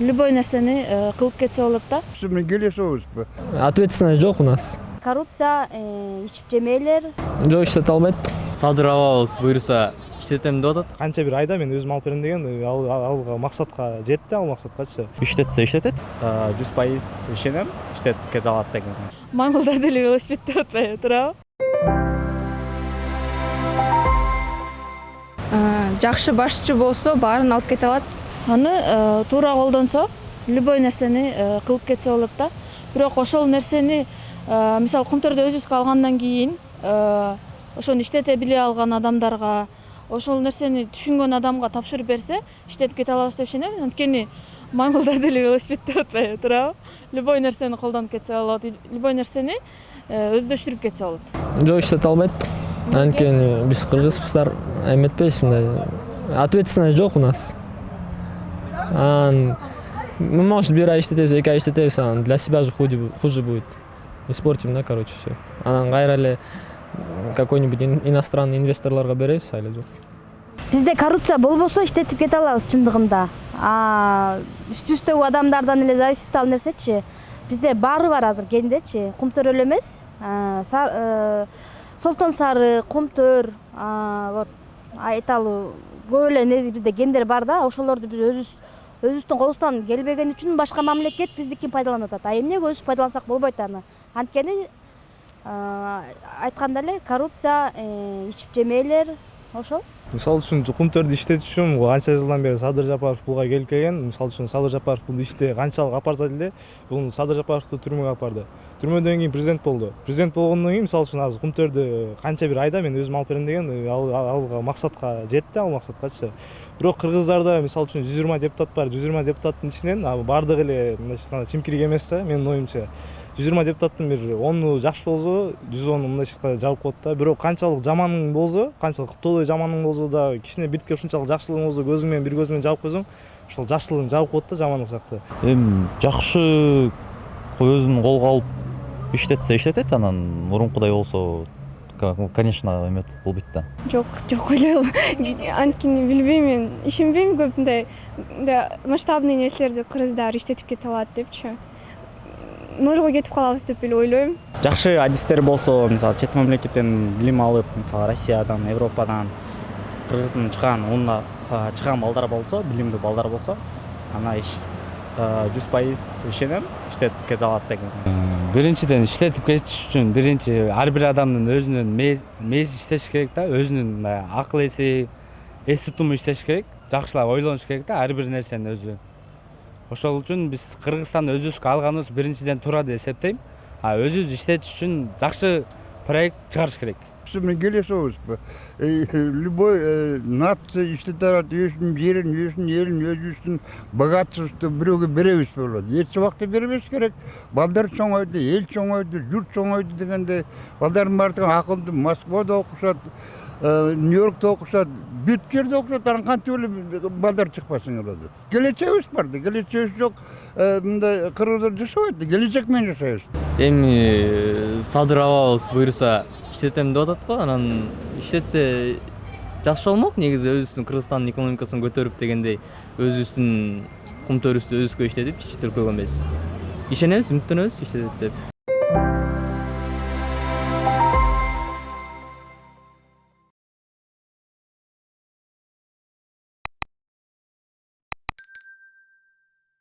любой нерсени кылып кетсе болот да. Мен келесебизби? Ответственность жок у нас. Коррупция, ичип жемейлер. Жок, иштете албайт. Садыр буйруса иштетем деп атат. Канча бир айда мен өзүм алып берем деген ал максатка жетти, ал максаткачы. Иштетсе иштетет. 100% ишенем, иштетип кете алат деген. Маймылдар деле велосипед деп атпайбы, туурабы? Жакшы башчы болсо баарын алып кете алат. Аны туура колдонсо любой нерсени кылып кетсе болот да. Бирок ошол нерсени мисалы Кумтөрдө өзүбүзгө алгандан кийин ошону иштете биле алган адамдарга, ошол нерсени түшүнгөн адамга тапшырып берсе, иштетип кете алабыз деп ишенем. Анткени маймылдар деле велосипед деп атпайбы, туурабы? Любой нерсени колдонуп кетсе болот, любой нерсени өздөштүрүп кетсе болот. Жок, иштете албайт. Анткени биз кыргызбыздар эметпейбиз мындай. Ответственность жок у нас. Мы, может, бир ай иштетебиз, 2 ай иштетебиз, для себя же хуже будет. Испортим, да, короче, все. Анан кайра эле какой-нибудь иностранный инвесторлорго беребиз, айлы жок. Бизде коррупция болбосо иштетип кете алабыз чындыгында. Үстүбүздөгү адамдардан эле зависит ал нерсечи. Бизде баары бар азыр кендечи. Кумтөр эле эмес. Солтон Сары, Кумтөр, вот айталы көп эле неси бизде кендер бар да, ошолорду биз өзүбүздүн колубуздан келбеген үчүн башка мамлекет биздикин пайдаланып атат. Эмнеге өзүбүз пайдалансак болбойт аны? Анткени айтканда эле коррупция, ичип жемейлер, ошол. Мисалы үчүн Кумтөрдү иштетиш үчүн канча жылдан бери Садыр Жапаров буга келип келген. Мисалы үчүн Садыр Жапаров бул ишти канчалык апарса деле, бул Садыр Жапаровду түрмөгө апарды. Түрмөдөн кийин президент болду. Президент болгондон кийин мисалы үчүн азыр Кумтөрдү канча бир айда мен өзүм алып берем деген ал максатка жетти, ал максаткачы. Бирок кыргыздарда мисалы үчүн 120 депутат бар. 120 депутаттын ичинен бардыгы эле мындайча айтканда чимкирик эмес да, менин оюмча. 120 депутаттын бир 10 жакшы болсо, 110 мындайча айтканда жабык болот да. Бирок канчалык жаманың болсо, канчалык толой жаманың болсо да, кичине битке ушунчалык жакшылыгың болсо, көзүң менен бир көз менен жабып койсоң, ошол жакшылыгың жабык болот да, жамандык сакта. Эми жакшы өзүн колго алып иштетсе иштетет, анан мурункудай болсо, конечно, эме болбойт да. Жок ойлойм. Анткени билбейм мен, ишенбейм көп мындай масштабный нерселерди кыргыздар иштетип кете алат депчи. Нолго кетип калабыз деп эле ойлойм. Жакшы адистер болсо, мисалы чет мамлекеттен билим алып, мисалы Россиядан, Европадан, Кыргыздын чыган балдар болсо, билимдүү балдар болсо, ана 100% ишенем, иштетип кете алат деген. Биринчиден иштетип кетиш үчүн ар бир адамдын өзүнүн мээси иштеш керек да, өзүнүн акыл эси тутуму иштеш керек, жакшылап ойлонуш керек да, ар бир нерсени өзү. Ошол үчүн биз Кыргызстанды өзүбүзгө алганыбыз биринчиден туура деп эсептейм. Өзүбүз иштетиш үчүн жакшы проект чыгарыш керек. Мен келесебизби? Любой нация иштете алат, өзүнүн жерин, өзүнүн элин, өзүбүздүн богатствосун бирөөгө беребиз болот. Эч убакта бербеш керек. Балдар чоңойду, эл чоңойду, журт чоңойду дегенде балдардын баардыгы акылдуу, Москвада окушат, Нью-Йоркто окушат, бүт жерде окушат, анан кантип эле балдар чыкпасын болот. Келечегибиз бар да, келечегибиз жок. Мындай кыргыздар жашабайт да, келечек менен жашайбыз. Эми Садыр буйруса иштетем деп атат го, анан иштетсе жакшы болмок. Негизи өзүбүздүн Кыргызстандын экономикасын көтөрүп дегендей, өзүбүздүн Кумтөрүбүздү өзүбүзгө иштетип, чечип түркөгөнбүз. Ишенебиз, үмүттөнөбүз иштетет деп.